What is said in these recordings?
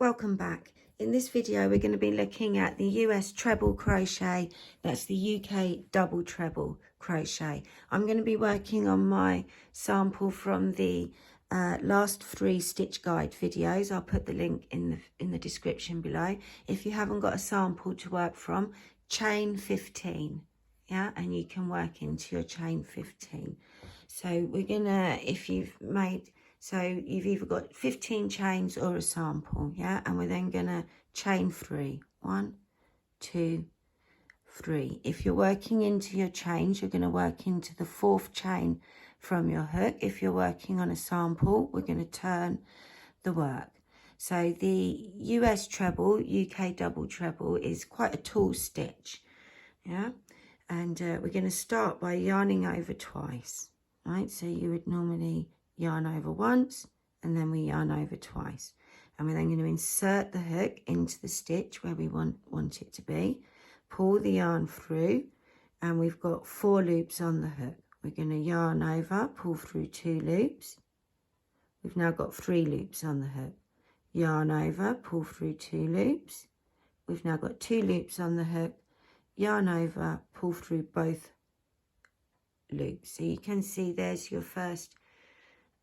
Welcome back. In this video we're going to be looking at the US treble crochet, that's the UK double treble crochet. I'm going to be working on my sample from the last 3 stitch guide videos. I'll put the link in the description below. If you haven't got a sample to work from, chain 15, yeah, and you can work into your chain 15. So we're gonna, if you've made, so you've either got 15 chains or a sample, yeah? And we're then gonna chain 3. 1, 2, 3. If you're working into your chains, you're gonna work into the 4th chain from your hook. If you're working on a sample, we're gonna turn the work. So the US treble, UK double treble is quite a tall stitch, yeah? And we're gonna start by yarning over twice, right? So you would normally yarn over once and then we yarn over twice, and we're then going to insert the hook into the stitch where we want it to be, pull the yarn through, and we've got 4 loops on the hook. We're going to yarn over, pull through 2 loops. We've now got 3 loops on the hook. Yarn over, pull through 2 loops. We've now got 2 loops on the hook. Yarn over, pull through both loops. So you can see there's your first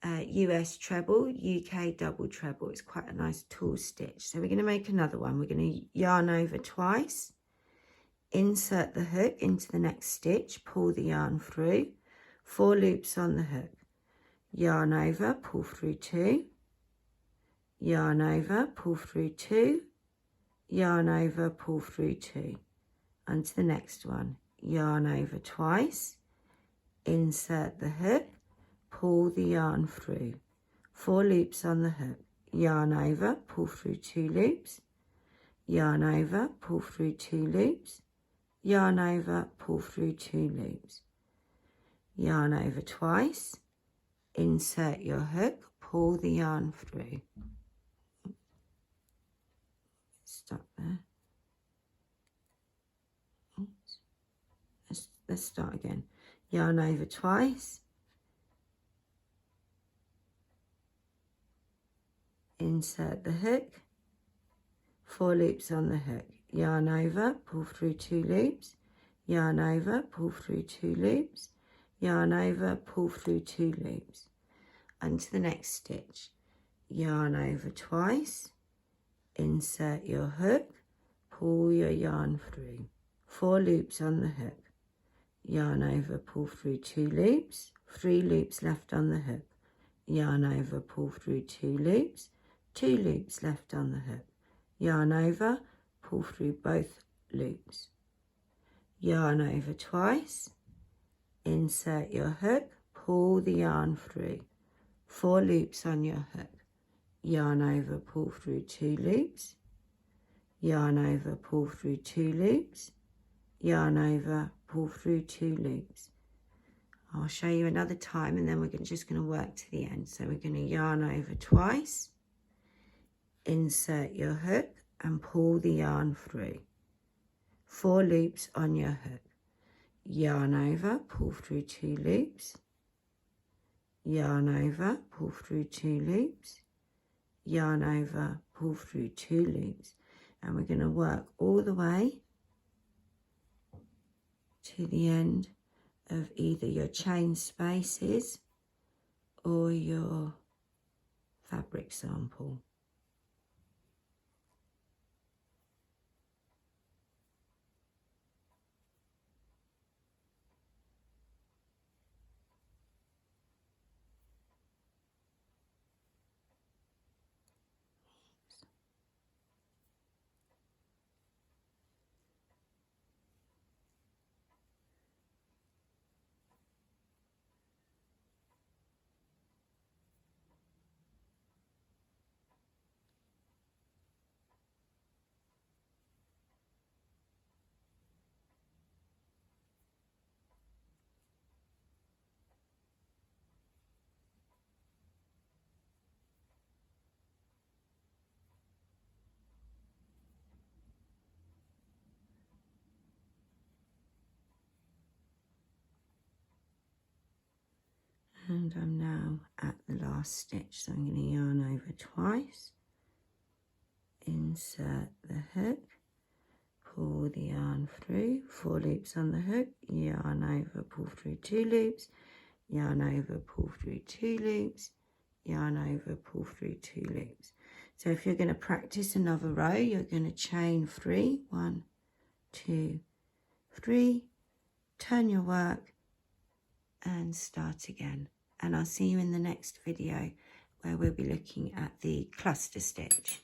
US treble, UK double treble. It's quite a nice tall stitch. So we're going to make another one. We're going to yarn over twice, insert the hook into the next stitch, pull the yarn through, 4 loops on the hook, yarn over, pull through 2, yarn over, pull through 2, yarn over, pull through 2. Onto the next one, yarn over twice, insert the hook, pull the yarn through, 4 loops on the hook, yarn over, pull through 2 loops, yarn over, pull through 2 loops, yarn over, pull through 2 loops, yarn over twice, insert your hook, pull the yarn through. Stop there. Oops. Let's start again. Yarn over twice, insert the hook, 4 loops on the hook, yarn over, pull through 2 loops, yarn over, pull through 2 loops, yarn over, pull through 2 loops, onto the next stitch, yarn over twice, insert your hook, pull your yarn through, 4 loops on the hook, yarn over, pull through 2 loops, 3 loops left on the hook, yarn over, pull through 2 loops, 2 loops left on the hook, yarn over, pull through both loops, yarn over twice, insert your hook, pull the yarn through, 4 loops on your hook, yarn over, pull through 2 loops, yarn over, pull through 2 loops, yarn over, pull through 2 loops. I'll show you another time and then we're just going to work to the end. So we're going to yarn over twice, insert your hook and pull the yarn through, 4 loops on your hook, yarn over, pull through 2 loops, yarn over, pull through 2 loops, yarn over, pull through 2 loops, and we're going to work all the way to the end of either your chain spaces or your fabric sample. And I'm now at the last stitch, so I'm going to yarn over twice, insert the hook, pull the yarn through, 4 loops on the hook, yarn over, pull through 2 loops, yarn over, pull through 2 loops, yarn over, pull through 2 loops. So if you're going to practice another row, you're going to chain 3, 1, 2, 3, turn your work and start again. And I'll see you in the next video where we'll be looking at the cluster stitch.